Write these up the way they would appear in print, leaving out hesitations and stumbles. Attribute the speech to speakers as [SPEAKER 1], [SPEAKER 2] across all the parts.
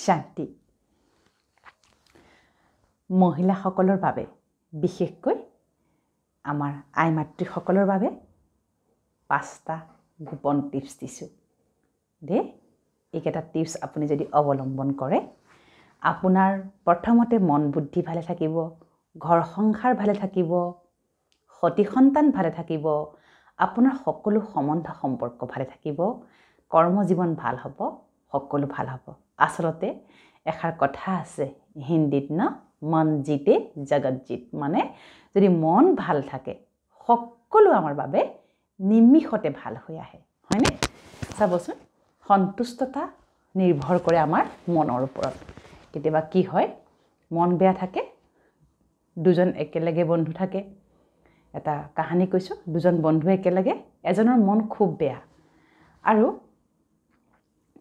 [SPEAKER 1] শান্তি মহিলাসকলৰ বাবে বিশেষকৈ আমাৰ আই মাতৃসকলৰ বাবে 5টা গোপন টিপছ দিছোঁ দে এইকেইটা টিপছ আপুনি যদি অৱলম্বন কৰে আপোনাৰ প্ৰথমতে মন বুদ্ধি ভালে থাকিব ঘৰ সংসাৰ ভালে থাকিব সতি সন্তান ভালে থাকিব আপোনাৰ সকলো সম্বন্ধ সম্পৰ্ক ভালে থাকিব কৰ্ম জীৱন ভাল হ'ব সকলো ভাল হ'ব আসলতে এষাৰ কথা আছে হিন্দীত না মন জিতে জগত জিত মানে যদি মন ভাল থাকে সকলো আমাৰ বাবে নিমিষতে ভাল হৈ আহে হয়নে চাবচোন সন্তুষ্টতা নিৰ্ভৰ কৰে আমাৰ মনৰ ওপৰত কেতিয়াবা কি হয় মন বেয়া থাকে দুজন একেলগে বন্ধু থাকে এটা কাহিনী কৈছো দুজন বন্ধু একেলগে এজনৰ মন খুব বেয়া আৰু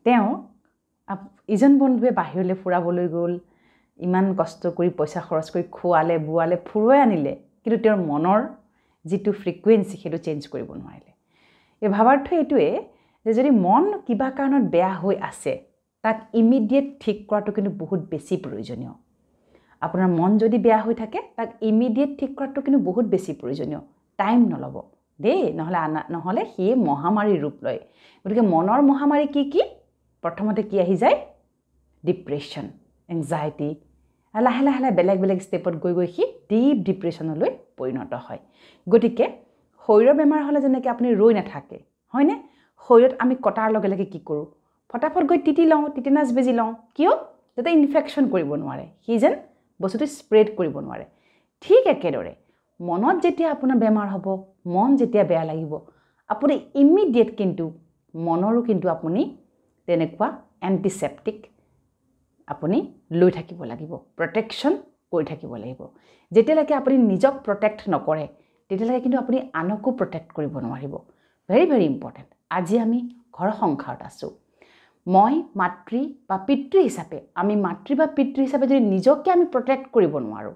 [SPEAKER 1] তেওঁ ইজন বন্ধুৱে বাহিৰলৈ ফুৰাবলৈ গ'ল ইমান কষ্ট কৰি পইচা খৰচ কৰি খোৱালে বুৱালে ফুৰুৱাই আনিলে কিন্তু তেওঁৰ মনৰ যিটো ফ্ৰিকুৱেন্সি সেইটো চেঞ্জ কৰিব নোৱাৰিলে এই ভাৱাৰ্থ এইটোৱে যে যদি মন কিবা কাৰণত বেয়া হৈ আছে তাক ইমিডিয়েট ঠিক কৰাটো কিন্তু বহুত বেছি প্ৰয়োজনীয় আপোনাৰ মন যদি বেয়া হৈ থাকে তাক ইমিডিয়েট ঠিক কৰাটো কিন্তু বহুত বেছি প্ৰয়োজনীয় টাইম নলব দেই নহলে সি মহামাৰীৰ ৰূপ লয় গতিকে মনৰ মহামাৰী কি প্ৰথমতে কি আহি যায় ডিপ্ৰেশ্যন এংজাইটি লাহে লাহে বেলেগ ষ্টেপত গৈ সি ডিপ ডিপ্ৰেশ্যনলৈ পৰিণত হয় গতিকে শৰীৰৰ বেমাৰ হ'লে যেনেকৈ আপুনি ৰৈ নাথাকে হয়নে শৰীৰত আমি কটাৰ লগে লগে কি কৰোঁ ফটাফট গৈ টিটেনাছ বেজি লওঁ কিয় যাতে ইনফেকশ্যন কৰিব নোৱাৰে সি যেন বস্তুটো স্প্ৰেড কৰিব নোৱাৰে ঠিক একেদৰে মনত যেতিয়া আপোনাৰ বেমাৰ হ'ব মন যেতিয়া বেয়া লাগিব আপুনি ইমিডিয়েট কিন্তু মনৰো কিন্তু আপুনি তেনেকুৱা এণ্টিছেপ্টিক আপুনি লৈ থাকিব লাগিব প্ৰটেকশ্যন কৰি থাকিব লাগিব যেতিয়ালৈকে আপুনি নিজক প্ৰটেক্ট নকৰে তেতিয়ালৈকে কিন্তু আপুনি আনকো প্ৰটেক্ট কৰিব নোৱাৰিব ভেৰি ভেৰি ইম্পৰ্টেণ্ট আজি আমি ঘৰ সংসাৰত আছোঁ মই মাতৃ বা পিতৃ হিচাপে আমি মাতৃ বা পিতৃ হিচাপে যদি নিজকে আমি প্ৰটেক্ট কৰিব নোৱাৰোঁ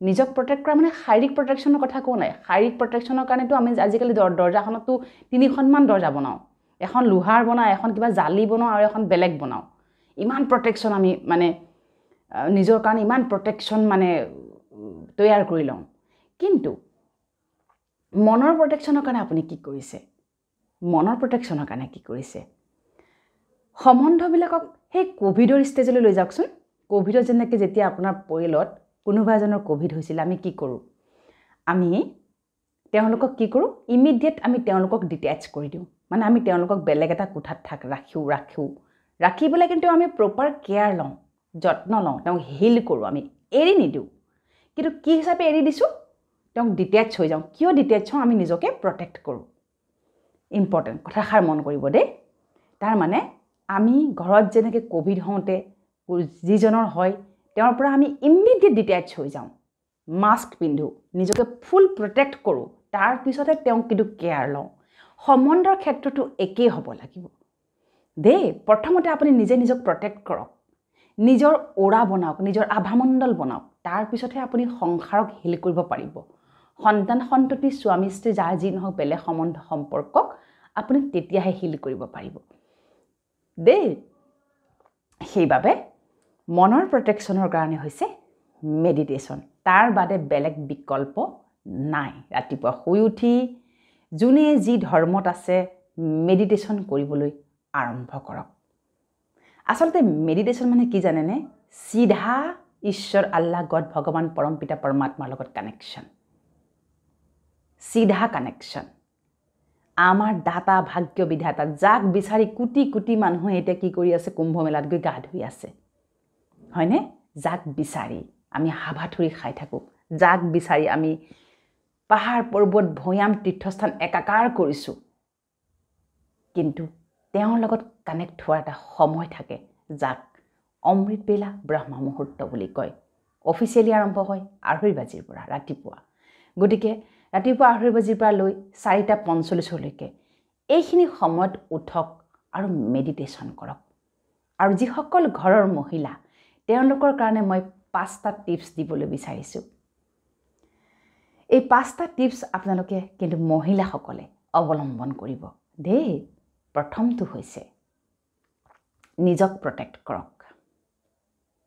[SPEAKER 1] নিজক প্ৰটেক্ট কৰা মানে শাৰীৰিক প্ৰটেকশ্যনৰ কথা কোৱা নাই শাৰীৰিক প্ৰটেকশ্যনৰ কাৰণেতো আমি আজিকালি দৰ্জাখনতো 3খনমান দৰ্জা বনাওঁ এখন লোহাৰ বনাওঁ এখন কিবা জালি বনাওঁ আৰু এখন বেলেগ বনাওঁ ইমান প্ৰটেকশ্যন আমি মানে নিজৰ কাৰণে ইমান প্ৰটেকশ্যন মানে তৈয়াৰ কৰি লওঁ কিন্তু মনৰ প্ৰটেকশ্যনৰ কাৰণে আপুনি কি কৰিছে মনৰ প্ৰটেকশ্যনৰ কাৰণে কি কৰিছে সম্বন্ধবিলাকক সেই কোভিডৰ ষ্টেজলৈ লৈ যাওকচোন কোভিডৰ যেনেকৈ যেতিয়া আপোনাৰ পৰিয়ালত কোনোবা এজনৰ কোভিড হৈছিল আমি কি কৰোঁ আমি তেওঁলোকক কি কৰোঁ ইমিডিয়েট আমি তেওঁলোকক ডিটেচ কৰি দিওঁ মানে আমি তেওঁলোকক বেলেগ এটা কোঠাত ৰাখি পেলাই কিন্তু আমি প্ৰপাৰ কেয়াৰ লওঁ যত্ন লওঁ তেওঁক হিল কৰোঁ আমি এৰি নিদিওঁ কিন্তু কি হিচাপে এৰি দিছোঁ তেওঁক ডিটেচ হৈ যাওঁ কিয় ডিটেচ হওঁ আমি নিজকে প্ৰটেক্ট কৰোঁ ইম্পৰ্টেণ্ট কথাষাৰ মন কৰিব দেই তাৰমানে আমি ঘৰত যেনেকৈ কোভিড হওঁতে যিজনৰ হয় তেওঁৰ পৰা আমি ইমিডিয়েট ডিটেচ হৈ যাওঁ মাস্ক পিন্ধোঁ নিজকে ফুল প্ৰটেক্ট কৰোঁ তাৰপিছতে তেওঁক কিন্তু কেয়াৰ লওঁ সম্বন্ধৰ ক্ষেত্ৰতো একেই হ'ব লাগিব দেই প্ৰথমতে আপুনি নিজক প্ৰটেক্ট কৰক নিজৰ ওৰা বনাওক নিজৰ আভামণ্ডল বনাওক তাৰপিছতহে আপুনি সংসাৰক হিল কৰিব পাৰিব সন্তান সন্ততি স্বামী স্ত্ৰী যাৰ যি নহওক বেলেগ সম্বন্ধ সম্পৰ্কক আপুনি তেতিয়াহে হিল কৰিব পাৰিব দেই সেইবাবে মনৰ প্ৰটেকশ্যনৰ কাৰণে হৈছে মেডিটেশ্যন তাৰ বাদে বেলেগ বিকল্প নাই ৰাতিপুৱা শুই উঠি যোনে যি ধৰ্মত আছে মেডিটেশ্যন কৰিবলৈ আৰম্ভ কৰক আচলতে মেডিটেশ্যন মানে কি জানেনে চিধা ঈশ্বৰ আল্লাহ গড ভগৱান পৰম পিতা পৰমাত্মাৰ লগত কানেকশ্যন চিধা কানেকশ্যন আমাৰ দাতা ভাগ্য বিধাতা যাক বিচাৰি কোটি কোটি মানুহে এতিয়া কি কৰি আছে কুম্ভ মেলাত গৈ গা ধুই আছে হয়নে যাক বিচাৰি আমি হাবাথুৰি খাই থাকোঁ যাক বিচাৰি আমি পাহাৰ পৰ্বত ভৈয়াম তীৰ্থস্থান একাকাৰ কৰিছোঁ কিন্তু তেওঁৰ লগত কানেক্ট হোৱাৰ এটা সময় থাকে যাক অমৃত বেলা ব্ৰহ্ম মুহূৰ্ত বুলি কয় অফিচিয়েলি আৰম্ভ হয় 2:30 বজাৰ পৰা ৰাতিপুৱা গতিকে ৰাতিপুৱা 2:30 বজাৰ পৰা লৈ 4:45 এইখিনি সময়ত উঠক আৰু মেডিটেশ্যন কৰক আৰু যিসকল ঘৰৰ মহিলা তেওঁলোকৰ কাৰণে মই 5টা টিপছ দিবলৈ বিচাৰিছোঁ এই 5টা টিপছ আপোনালোকে কিন্তু মহিলাসকলে অৱলম্বন কৰিব দেই প্ৰথমটো হৈছে নিজক প্ৰটেক্ট কৰক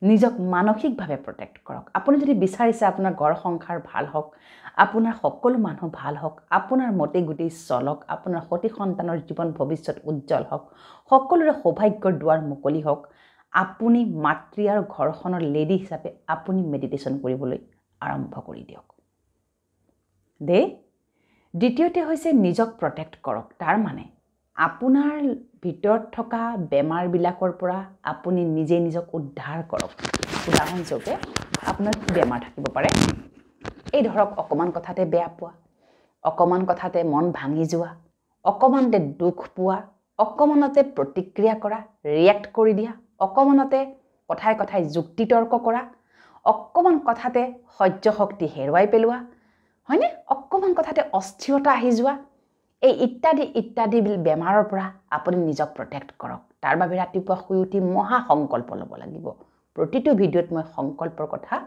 [SPEAKER 1] নিজক মানসিকভাৱে প্ৰটেক্ট কৰক আপুনি যদি বিচাৰিছে আপোনাৰ ঘৰ সংসাৰ ভাল হওক আপোনাৰ সকলো মানুহ ভাল হওক আপোনাৰ মতে গুটি চলক আপোনাৰ সতি সন্তানৰ জীৱন ভৱিষ্যত উজ্জ্বল হওক সকলোৰে সৌভাগ্যৰ দুৱাৰ মুকলি হওক আপুনি মাতৃ আৰু ঘৰখনৰ লেডি হিচাপে আপুনি মেডিটেশ্যন কৰিবলৈ আৰম্ভ কৰি দিয়ক দে দ্বিতীয়তে হৈছে নিজক প্ৰটেক্ট কৰক তাৰ মানে আপোনাৰ ভিতৰত থকা বেমাৰবিলাকৰ পৰা আপুনি নিজে নিজক উদ্ধাৰ কৰক উদাহৰণস্বৰূপে আপোনাৰ কি বেমাৰ থাকিব পাৰে এই ধৰক অকমান কথাতে বেয়া পোৱা অকমান কথাতে মন ভাঙি যোৱা অকমানতে দুখ পোৱা অকমানতে প্ৰতিক্ৰিয়া কৰা ৰিয়েক্ট কৰি দিয়া অকমানতে কথাই কথাই যুক্তি তৰ্ক কৰা অকমান কথাতে সহ্য শক্তি হেৰুৱাই পেলোৱা হয়নে অকমান কথাতে অস্থিৰতা আহি যোৱা এই ইত্যাদি বেমাৰৰ পৰা আপুনি নিজক প্ৰটেক্ট কৰক তাৰ বাবে ৰাতিপুৱা শুই উঠি মহা সংকল্প ল'ব লাগিব প্ৰতিটো ভিডিঅ'ত মই সংকল্পৰ কথা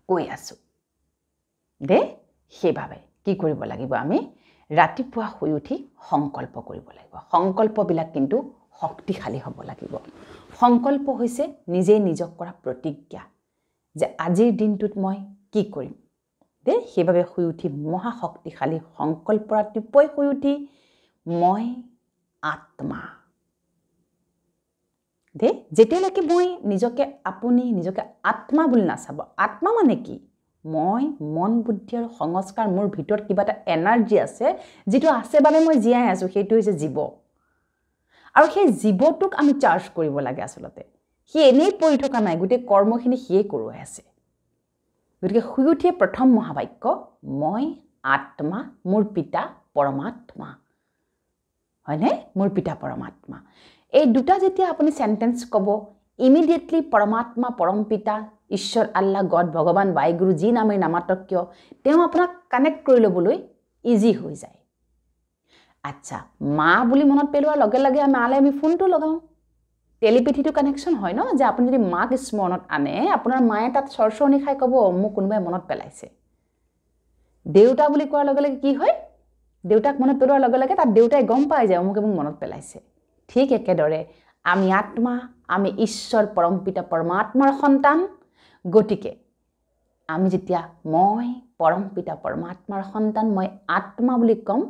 [SPEAKER 1] কৈ আছো দে সেইভাবে কি কৰিব লাগিব আমি ৰাতিপুৱা শুই উঠি সংকল্প কৰিব লাগিব সংকল্পবিলাক কিন্তু শক্তিশালী হ'ব লাগিব সংকল্প হৈছে নিজে নিজক কৰা প্ৰতিজ্ঞা যে আজিৰ দিনটোত মই কি কৰিম দে সেইভাবে শুই উঠি মহা শক্তিশালী সংকল্প ৰাতিপুৱাই শুই উঠি মই আত্মা দে যেতিয়ালৈকে মই আপুনি নিজকে আত্মা বুলি নাচাব আত্মা মানে কি মই মন বুদ্ধি আৰু সংস্কাৰ মোৰ ভিতৰত কিবা এটা এনাৰ্জি আছে যেটো আছে বাবে মই জীয়াই আছো সেইটো হৈছে জীৱ আৰু সেই জীৱটোক আমি চাৰ্জ কৰিব লাগে আসলতে সি এনেই পৰি থকা নাই গোটেই কৰ্মখিনি সিয়ে কৰোৱাই আছে গতিকে শুই উঠিয়ে প্ৰথম মহাবাক্য মই আত্মা মোৰ পিতা পৰমাত্মা হয়নে মোৰ পিতা পৰমাত্মা এই দুটা যেতিয়া আপুনি সেন্টেন্স কব ইমিডিয়েটলি পৰমাত্মা পৰম পিতা ঈশ্বৰ আল্লাহ গড ভগৱান বাইগুৰু যি নামে নামাতক কিয় তেওঁ আপোনাক কানেক্ট কৰি ল'বলৈ ইজি হৈ যায় আচ্ছা মা বুলি মনত পেলোৱাৰ লগে লগে আমি ফোনটো লগাও টেলিপেথিটো কানেকশন হয় ন যে আপুনি যদি মাক স্মৰণত আনে আপোনাৰ মায়ে তাত সৰসৰণি খাই কব মোক কোনোবাই মনত পেলাইছে দেউতা বুলি কোৱাৰ লগে লগে কি হয় দেউতাক মনত পেলোৱাৰ লগে লগে তাত দেউতাই গম পাই যায় মোক মনত পেলাইছে ঠিক একেদৰে আমি আত্মা আমি ঈশ্বৰ পৰম পিতা পৰমাত্মাৰ সন্তান গতিকে আমি যেতিয়া মই পৰম পিতা পৰমাত্মাৰ সন্তান মই আত্মা বুলি কম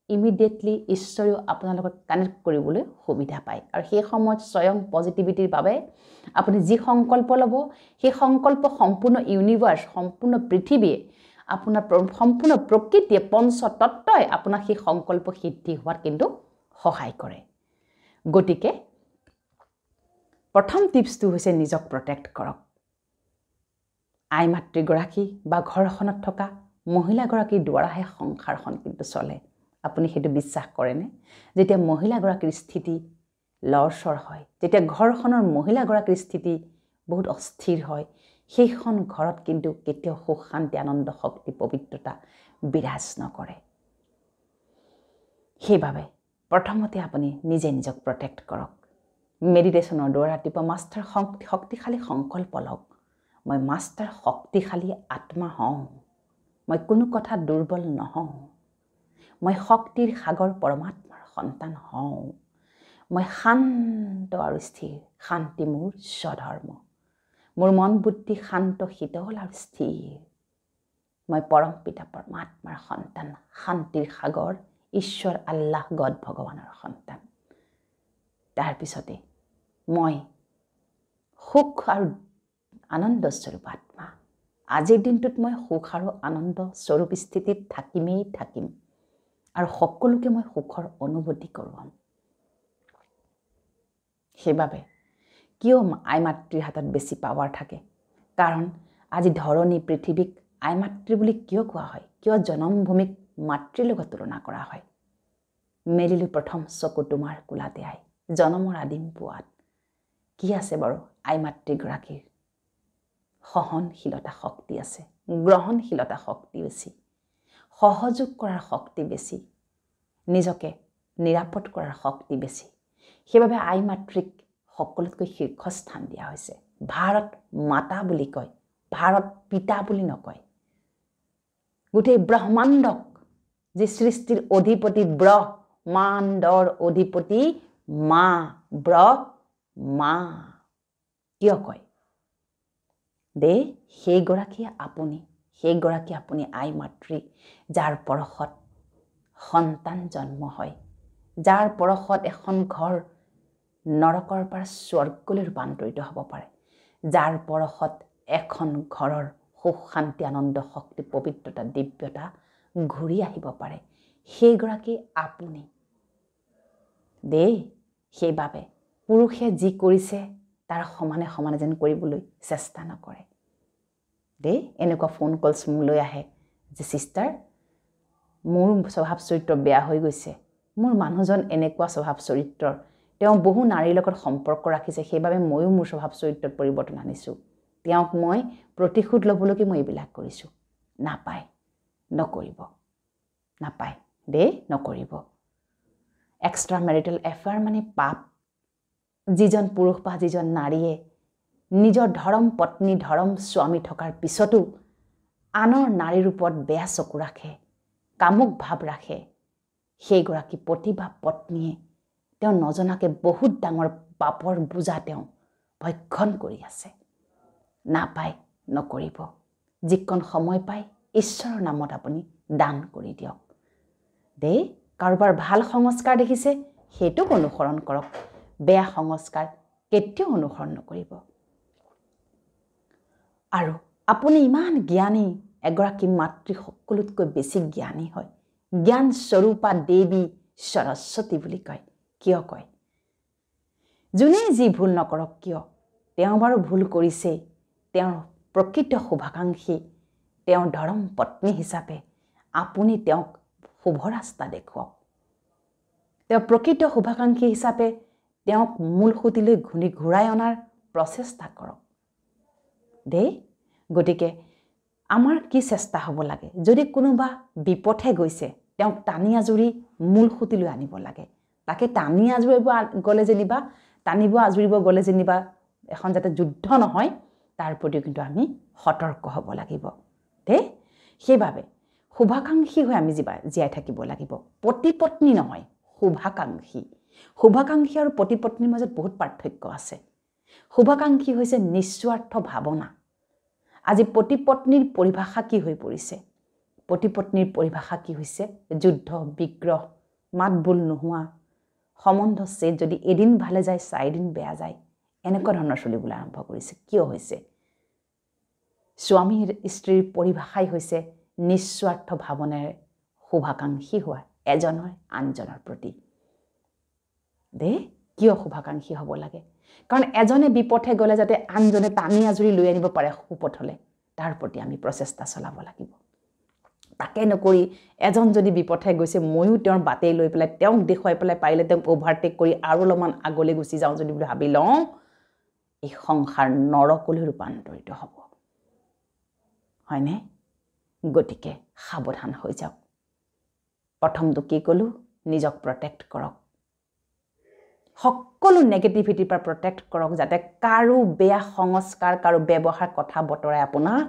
[SPEAKER 1] ইমিডিয়েটলি ঈশ্বৰেও আপোনাৰ লগত কানেক্ট কৰিবলৈ সুবিধা পায় আৰু সেই সময়ত স্বয়ং পজিটিভিটিৰ বাবে আপুনি যি সংকল্প ল'ব সেই সংকল্প সম্পূৰ্ণ ইউনিভাৰ্স সম্পূৰ্ণ পৃথিৱীয়ে আপোনাৰ সম্পূৰ্ণ প্ৰকৃতিয়ে পঞ্চতত্ত্বই আপোনাক সেই সংকল্প সিদ্ধি হোৱাত কিন্তু সহায় কৰে গতিকে প্ৰথম টিপছটো হৈছে নিজক প্ৰটেক্ট কৰক আই মাতৃগৰাকী বা ঘৰখনত থকা মহিলাগৰাকীৰ দ্বাৰাহে সংসাৰখন কিন্তু চলে আপুনি সেইটো বিশ্বাস কৰেনে যেতিয়া মহিলাগৰাকীৰ স্থিতি লৰচৰ হয় যেতিয়া ঘৰখনৰ মহিলাগৰাকীৰ স্থিতি বহুত অস্থিৰ হয় সেইখন ঘৰত কিন্তু কেতিয়াও সুখ শান্তি আনন্দ শক্তি পবিত্ৰতা বিৰাজ নকৰে সেইভাবে প্ৰথমতে আপুনি নিজে নিজক প্ৰটেক্ট কৰক মেডিটেশ্যনৰ দ্বাৰা ৰাতিপুৱা মাষ্টাৰ শক্তিশালী সংকল্প লওক মই মাষ্টাৰ শক্তিশালী আত্মা হওঁ মই কোনো কথা দুৰ্বল নহওঁ মই শক্তিৰ সাগৰ পৰমাত্মাৰ সন্তান হওঁ মই শান্ত আৰু স্থিৰ শান্তি মোৰ স্বধৰ্ম মোৰ মন বুদ্ধি শান্ত শীতল আৰু স্থিৰ মই পৰম পিতা পৰমাত্মাৰ সন্তান শান্তিৰ সাগৰ ঈশ্বৰ আল্লাহ গড ভগৱানৰ সন্তান তাৰ পিছতে মই সুখ আৰু আনন্দ স্বৰূপ আত্মা আজিৰ দিনটোত মই সুখ আৰু আনন্দ স্বৰূপ স্থিতিত থাকিম আৰু সকলোকে মই সুখৰ অনুভূতি কৰোৱাম সেইবাবে কিয় আই মাতৃৰ হাতত বেছি পাৱাৰ থাকে কাৰণ আজি ধৰণী পৃথিৱীক আই মাতৃ বুলি কিয় কোৱা হয় কিয় জনমভূমিক মাতৃৰ লগত তুলনা কৰা হয় মেলিলো প্ৰথম চকু তোমাৰ কোলাতে আই জনমৰ আদিম পুৱাত কি আছে বাৰু আই মাতৃগৰাকীৰ সহনশীলতা শক্তি আছে গ্ৰহণশীলতা শক্তি বেছি সহযোগ কৰাৰ শক্তি বেছি নিজকে নিৰাপদ কৰাৰ শক্তি বেছি সেইবাবে আই মাতৃক সকলোতকৈ শীৰ্ষস্থান দিয়া হৈছে ভাৰত মাতা বুলি কয় ভাৰত পিতা বুলি নকয় গোটেই ব্ৰহ্মাণ্ডক যে সৃষ্টিৰ অধিপতি ব্ৰহ্মাণ্ডৰ অধিপতি মা ব্ৰহ্মা কিয় কয় দে সেইগৰাকী আপুনি আই মাতৃ যাৰ পৰশত সন্তান জন্ম হয়, যাৰ পৰশত এখন ঘৰ নৰকৰ পৰা স্বৰ্গলৈ ৰূপান্তৰিত হ'ব পাৰে, যাৰ পৰশত এখন ঘৰৰ সুখ শান্তি আনন্দ শক্তি পবিত্ৰতা দিব্যতা ঘূৰি আহিব পাৰে, সেইগৰাকী আপুনি দেই। সেইবাবে পুৰুষে যি কৰিছে তাৰ সমানে সমানে যেন কৰিবলৈ চেষ্টা নকৰে দেই। এনেকুৱা ফোন কলছ মোলৈ আহে যে চিষ্টাৰ, মোৰ স্বভাৱ চৰিত্ৰ বেয়া হৈ গৈছে, মোৰ মানুহজন এনেকুৱা স্বভাৱ চৰিত্ৰৰ, তেওঁ বহু নাৰীৰ লগত সম্পৰ্ক ৰাখিছে, সেইবাবে ময়ো মোৰ স্বভাৱ চৰিত্ৰত পৰিৱৰ্তন আনিছোঁ, তেওঁক মই প্ৰতিশোধ ল'বলৈকে মই এইবিলাক কৰিছোঁ। নাপায়, নকৰিব, নাপায় দেই, নকৰিব। এক্সট্ৰা মেৰিটেল এফেয়াৰ মানে পাপ। যিজন পুৰুষ বা যিজন নাৰীয়ে নিজৰ ধৰম পত্নী ধৰম স্বামী থকাৰ পিছতো আনৰ নাৰীৰ ওপৰত বেয়া চকু ৰাখে, কামুক ভাৱ ৰাখে, সেইগৰাকী পতি বা পত্নীয়ে তেওঁ নজনাকৈ বহুত ডাঙৰ পাপৰ বোজা তেওঁ ভক্ষণ কৰি আছে। নাপায়, নকৰিব। যিকণ সময় পায় ঈশ্বৰৰ নামত আপুনি দান কৰি দিয়ক দেই। কাৰোবাৰ ভাল সংস্কাৰ দেখিছে সেইটোক অনুসৰণ কৰক, বেয়া সংস্কাৰ কেতিয়াও অনুসৰণ নকৰিব। আৰু আপুনি ইমান জ্ঞানী, এগৰাকী মাতৃ সকলোতকৈ বেছি জ্ঞানী হয়। জ্ঞান স্বৰূপা দেৱী সৰস্বতী বুলি কয়। কিয় কয়? যোনে যি ভুল নকৰক কিয়, তেওঁ বাৰু ভুল কৰিছেই, তেওঁৰ প্ৰকৃত শুভাকাংক্ষী, তেওঁৰ ধৰম পত্নী হিচাপে আপুনি তেওঁক শুভ ৰাস্তা দেখুৱাওক। তেওঁ প্ৰকৃত শুভাকাংক্ষী হিচাপে তেওঁক মূল সুঁতিলৈ ঘূৰাই অনাৰ প্ৰচেষ্টা কৰক দেই। গতিকে আমাৰ কি চেষ্টা হ'ব লাগে, যদি কোনোবা বিপথে গৈছে তেওঁক টানি আজুৰি মূল সুঁতিলৈ আনিব লাগে। তাকে টানিব আজুৰিব গ'লে যেনিবা এখন যাতে যুদ্ধ নহয়, তাৰ প্ৰতিও কিন্তু আমি সতৰ্ক হ'ব লাগিব দেই। সেইবাবে শুভাকাংক্ষী হৈ আমি জীয়াই থাকিব লাগিব। পতি পত্নী নহয়, শুভাকাংক্ষী। শুভাকাংক্ষী আৰু পতি পত্নীৰ মাজত বহুত পাৰ্থক্য আছে। শুভাকাংক্ষী হৈছে নিস্বাৰ্থ ভাৱনা। আজি পতি পত্নীৰ পৰিভাষা কি হৈ পৰিছে? পতি পত্নীৰ পৰিভাষা কি হৈছে? যুদ্ধ বিগ্ৰহ, মাত বোল নোহোৱা, সম্বন্ধ ছেদ, যদি এদিন ভালে যায় 4 দিন বেয়া যায়, এনেকুৱা ধৰণৰ চলিবলৈ আৰম্ভ কৰিছে। কিয় হৈছে? স্বামীৰ স্ত্ৰীৰ পৰিভাষাই হৈছে নিস্বাৰ্থ ভাৱনাৰে শুভাকাংক্ষী হোৱা এজনৰ আনজনৰ প্ৰতি দেই। কিয় শুভাকাংক্ষী হ'ব লাগে? কাৰণ এজনে বিপথে গ'লে যাতে আনজনে টানি আজুৰি লৈ আনিব পাৰে সুপথলৈ, তাৰ প্ৰতি আমি প্ৰচেষ্টা চলাব লাগিব। তাকে নকৰি এজন যদি বিপথে গৈছে, ময়ো তেওঁৰ বাটেই লৈ পেলাই তেওঁক দেখুৱাই পেলাই পাৰিলে তেওঁক অভাৰটেক কৰি আৰু অলপমান আগলৈ গুচি যাওঁ যদি বুলি ভাবি লওঁ, এই সংসাৰ নৰকলৈ ৰূপান্তৰিত হ'ব, হয়নে? গতিকে সাৱধান হৈ যাওক। প্ৰথমটো কি ক'লোঁ? নিজক প্ৰটেক্ট কৰক, সকলো নেগেটিভিটিৰ পৰা প্ৰটেক্ট কৰক, যাতে কাৰো বেয়া সংস্কাৰ, কাৰো ব্যৱহাৰ কথা বতৰাই আপোনাক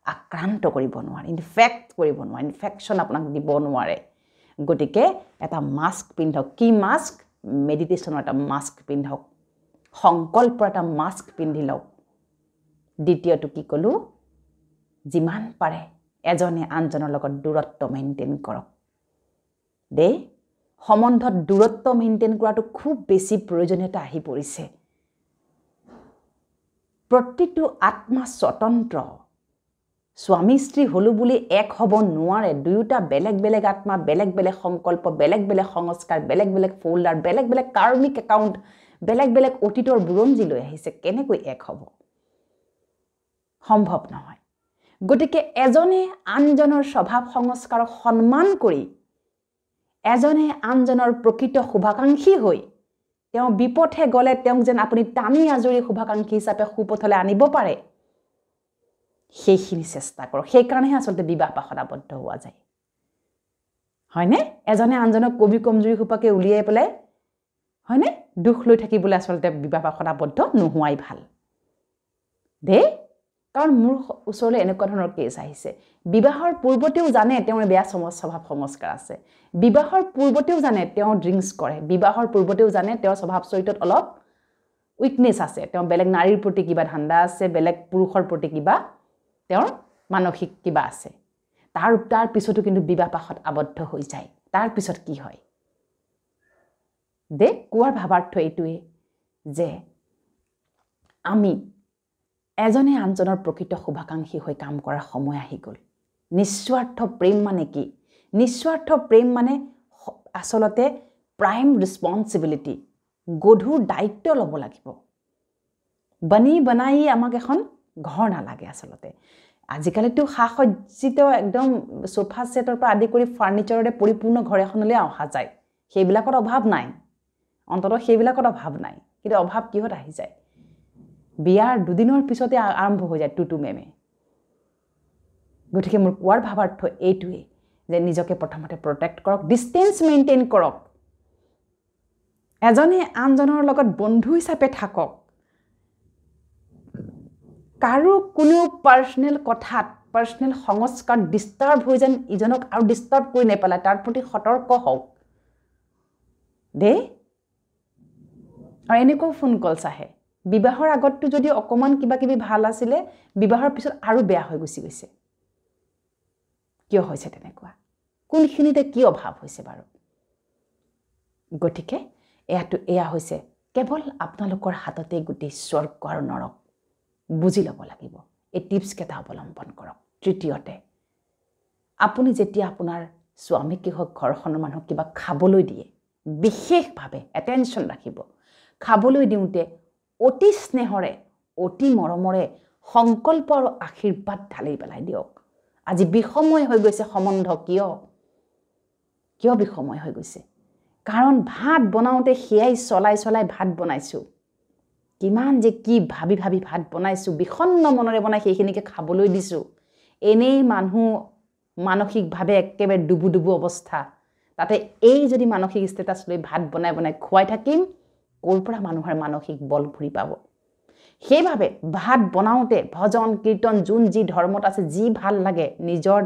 [SPEAKER 1] আক্ৰান্ত কৰিব নোৱাৰে, ইনফেক্ট কৰিব নোৱাৰে, ইনফেকশ্যন আপোনাক দিব নোৱাৰে। গতিকে এটা মাস্ক পিন্ধক। কি মাস্ক? মেডিটেশ্যনৰ এটা মাস্ক পিন্ধক, সংকল্পৰ এটা মাস্ক পিন্ধি লওক। দ্বিতীয়টো কি ক'লোঁ? যিমান পাৰে এজনে আনজনৰ লগত দূৰত্ব মেইনটেইন কৰক দেই। সম্বন্ধত দূৰত্ব মেইনটেইন কৰাটো খুব বেছি প্ৰয়োজনীয়তা আহি পৰিছে। প্ৰতিটো আত্মা স্বতন্ত্ৰ। স্বামী স্ত্ৰী হ'লো বুলি এক হ'ব নোৱাৰে। দুয়োটা বেলেগ বেলেগ আত্মা, বেলেগ বেলেগ সংকল্প, বেলেগ বেলেগ সংস্কাৰ, বেলেগ বেলেগ ফল্ডাৰ, বেলেগ বেলেগ কাৰ্মিক একাউণ্ট, বেলেগ বেলেগ অতীতৰ বুৰঞ্জী লৈ আহিছে। কেনেকৈ এক হ'ব? সম্ভৱ নহয়। গতিকে এজনে আনজনৰ স্বভাৱ সংস্কাৰক সন্মান কৰি, এজনে আনজনৰ প্ৰকৃত শুভাকাংক্ষী হৈ, তেওঁ বিপথে গ'লে তেওঁক যেন আপুনি টানি আজৰি শুভাকাংক্ষী হিচাপে সুপথলৈ আনিব পাৰে, সেইখিনি চেষ্টা কৰক। সেইকাৰণেহে আচলতে বিবাহ পাশত আবদ্ধ হোৱা যায়, হয়নে? এজনে আনজনক কবি কমজুৰি সোপাকে উলিয়াই পেলাই, হয়নে, দুখ লৈ থাকিবলৈ আচলতে বিবাহ পাশত আবদ্ধ নোহোৱাই ভাল দেই। কাৰণ মোৰ ওচৰলৈ এনেকুৱা ধৰণৰ কেছ আহিছে, বিবাহৰ পূৰ্বতেও জানে তেওঁৰ বেয়া স্বভাৱ সংস্কাৰ আছে, বিবাহৰ পূৰ্বতেও জানে তেওঁ ড্ৰিংকছ কৰে, বিবাহৰ পূৰ্বতেও জানে তেওঁৰ স্বভাৱ চৰিত্ৰত অলপ উইকনেছ আছে তেওঁ বেলেগ নাৰীৰ প্ৰতি কিবা ধান্দা আছে বেলেগ পুৰুষৰ প্ৰতি কিবা তেওঁৰ মানসিক কিবা আছে তাৰ পিছতো কিন্তু বিবাহপাশত আবদ্ধ হৈ যায় তাৰ পিছত কি হয় দে কোৱাৰ ভাবাৰ্থ এইটোৱে যে আমি এজনে আনজনৰ প্ৰকৃত শুভাকাংক্ষী হৈ কাম কৰাৰ সময় আহি গ'ল নিস্বাৰ্থ প্ৰেম মানে কি নিস্বাৰ্থ প্ৰেম মানে আসলতে প্ৰাইম ৰেসপন্সিবিলিটি গধুৰ দায়িত্ব ল'ব লাগিব বনি বনাই আমাক এখন ঘৰ নালাগে আসলতে আজিকালিতো সাসজ্জিত একদম সোফা সেটৰ পৰা আদি কৰি ফাৰ্নিচাৰৰে পৰিপূৰ্ণ ঘৰ এখনলৈ অহা যায় সেইবিলাকৰ অভাৱ নাই অন্তত সেইবিলাকৰ অভাৱ নাই কিন্তু অভাৱ কিহত আহি যায় বিয়াৰ দুদিনৰ পিছতে আৰম্ভ হৈ যায় টুটু মেমে গতিকে মোৰ কোৱাৰ ভাবাৰ্থ এইটোৱে যে নিজকে প্ৰথমতে প্ৰটেক্ট কৰক ডিসটেন্স মেইনটেইন কৰক এজনে আনজনৰ লগত বন্ধু হিচাপে থাকক কাৰো কোনো পাৰ্সোনেল কথাত পাৰ্সোনেল সংস্কাৰ ডিস্টাৰ্ব হৈ যেন ইজনক আৰু ডিস্টাৰ্ব কৰি নেপেলায় তাৰ প্ৰতি সতৰ্ক হওক দে আৰু এনেকৈ ফোন কলছ আহে বিবাহৰ আগতটো যদি অকমান কিবা কিবি ভাল আছিলে বিবাহৰ পিছত আৰু বেয়া হৈ গৈছে কিয় হৈছে তেনেকুৱা কোনখিনিতে কি অভাৱ হৈছে বাৰু গতিকে এয়া হৈছে কেৱল আপোনালোকৰ হাততে গোটেই স্বৰ্গ আৰু নৰক বুজি ল'ব লাগিব এই টিপছ কেইটা অৱলম্বন কৰক তৃতীয়তে আপুনি যেতিয়া আপোনাৰ স্বামীক কি হওক ঘৰখনৰ মানুহক কিবা খাবলৈ দিয়ে বিশেষভাৱে এটেনশ্যন ৰাখিব খাবলৈ দিওঁতে অতি স্নেহৰে অতি মৰমৰে সংকল্প আৰু আশীৰ্বাদ ঢালি পেলাই দিয়ক আজি বিষময় হৈ গৈছে সম্বন্ধ কিয় বিষময় হৈ গৈছে কাৰণ ভাত বনাওঁতে সেয়াই চলাই ভাত বনাইছোঁ কিমান যে কি ভাবি ভাত বনাইছোঁ বিষণ্ণ মনৰে বনাই সেইখিনিকে খাবলৈ দিছোঁ এনেই মানুহ মানসিকভাৱে একেবাৰে ডুবু অৱস্থা তাতে এই যদি মানসিক ষ্টেটাছ লৈ ভাত বনাই খুৱাই থাকিম ক'ৰ পৰা মানুহৰ মানসিক বল ঘূৰি পাব সেইভাৱে ভাত বনাওঁতে ভজন কীৰ্তন যোন যি ধৰ্মত আছে যি ভাল লাগে নিজৰ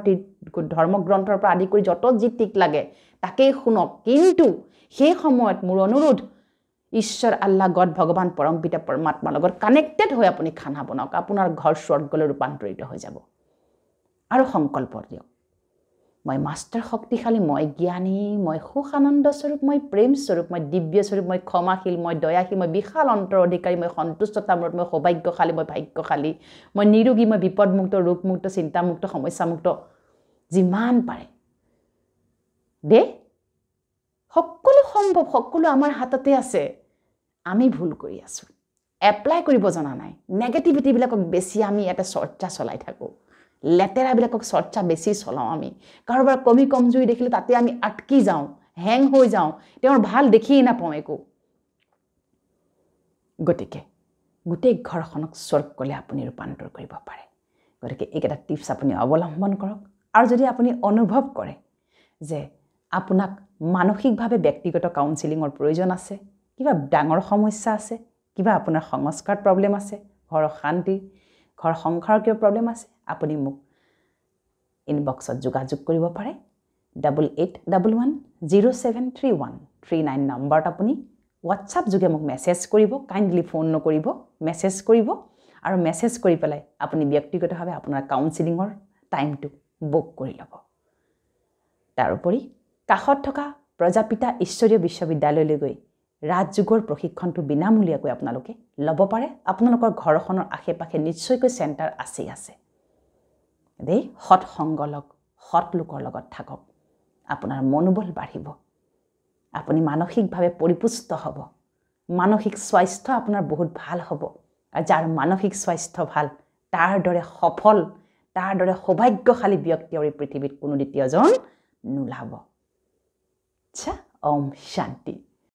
[SPEAKER 1] ধৰ্মগ্ৰন্থৰ পৰা আদি কৰি যত যি ঠিক লাগে তাকেই শুনক কিন্তু সেই সময়ত মোৰ অনুৰোধ ঈশ্বৰ আল্লাহ গড ভগৱান পৰম পিতা পৰমাত্মাৰ লগত কানেক্টেড হৈ আপুনি খানা বনাওক আপোনাৰ ঘৰ স্বৰ্গলৈ ৰূপান্তৰিত হৈ যাব আৰু সংকল্প দিয়ক মই মাষ্টাৰ শক্তিশালী মই জ্ঞানী মই সুখ আনন্দ স্বৰূপ মই প্ৰেম স্বৰূপ মই দিব্য স্বৰূপ মই ক্ষমাশীল মই দয়াশীল মই বিশাল অন্তৰ অধিকাৰী মই সন্তুষ্টতামূলক মই সৌভাগ্যশালী মই ভাগ্যশালী মই নিৰোগী মই বিপদমুক্ত ৰোগমুক্ত চিন্তামুক্ত সমস্যামুক্ত যিমান পাৰে দে সকলো সম্ভৱ সকলো আমাৰ হাততে আছে আমি ভুল কৰি আছো এপ্লাই কৰিব জনা নাই নেগেটিভিটি বিলাকক বেছি আমি এটা চৰ্চা চলাই থাকো লেটেৰা বিলাকক চৰ্চা বেছি চলাও আমি কাৰোবাৰ কমজুৰি দেখিলে তাতে আমি আটকি যাওঁ হেং হৈ যাওঁ তেওঁৰ ভাল দেখিয়ে নাপাওঁ একো গতিকে গোটেই ঘৰখনক স্বৰ্গলৈ আপুনি ৰূপান্তৰ কৰিব পাৰে গতিকে এইকেইটা টিপছ আপুনি অৱলম্বন কৰক আৰু যদি আপুনি অনুভৱ কৰে যে আপোনাক মানসিকভাৱে ব্যক্তিগত কাউন্সেলিঙৰ প্ৰয়োজন আছে কিবা ডাঙৰ সমস্যা আছে কিবা আপোনাৰ সংস্কাৰ প্ৰব্লেম আছে ঘৰ শান্তি ঘৰ সংসাৰৰ কিবা প্ৰব্লেম আছে আপুনি মোক ইনবক্সত যোগাযোগ কৰিব পাৰে 8811073139 নম্বৰত আপুনি হোৱাটছআপ যোগে মোক মেছেজ কৰিব কাইণ্ডলি ফোন নকৰিব মেছেজ কৰিব আৰু মেছেজ কৰি পেলাই আপুনি ব্যক্তিগতভাৱে আপোনাৰ কাউন্সেলিঙৰ টাইমটো বুক কৰি ল'ব তাৰোপৰি কাষত থকা প্ৰজাপিতা ঈশ্বৰীয় বিশ্ববিদ্যালয়লৈ গৈ ৰাজযোগৰ প্ৰশিক্ষণটো বিনামূলীয়াকৈ আপোনালোকে ল'ব পাৰে আপোনালোকৰ ঘৰখনৰ আশে-পাশে নিশ্চয়কৈ চেণ্টাৰ আছে দেই হট সংগলক হট লোকৰ লগত থাকক আপোনাৰ মনোবল বাঢ়িব আপুনি মানসিকভাৱে পৰিপুষ্ট হ'ব মানসিক স্বাস্থ্য আপোনাৰ বহুত ভাল হ'ব আৰু যাৰ মানসিক স্বাস্থ্য ভাল তাৰ দৰে সফল তাৰ দৰে সৌভাগ্যশালী ব্যক্তি আৰু পৃথিৱীত কোনো দ্বিতীয়জন নোলাব আচ্ছা ওম শান্তি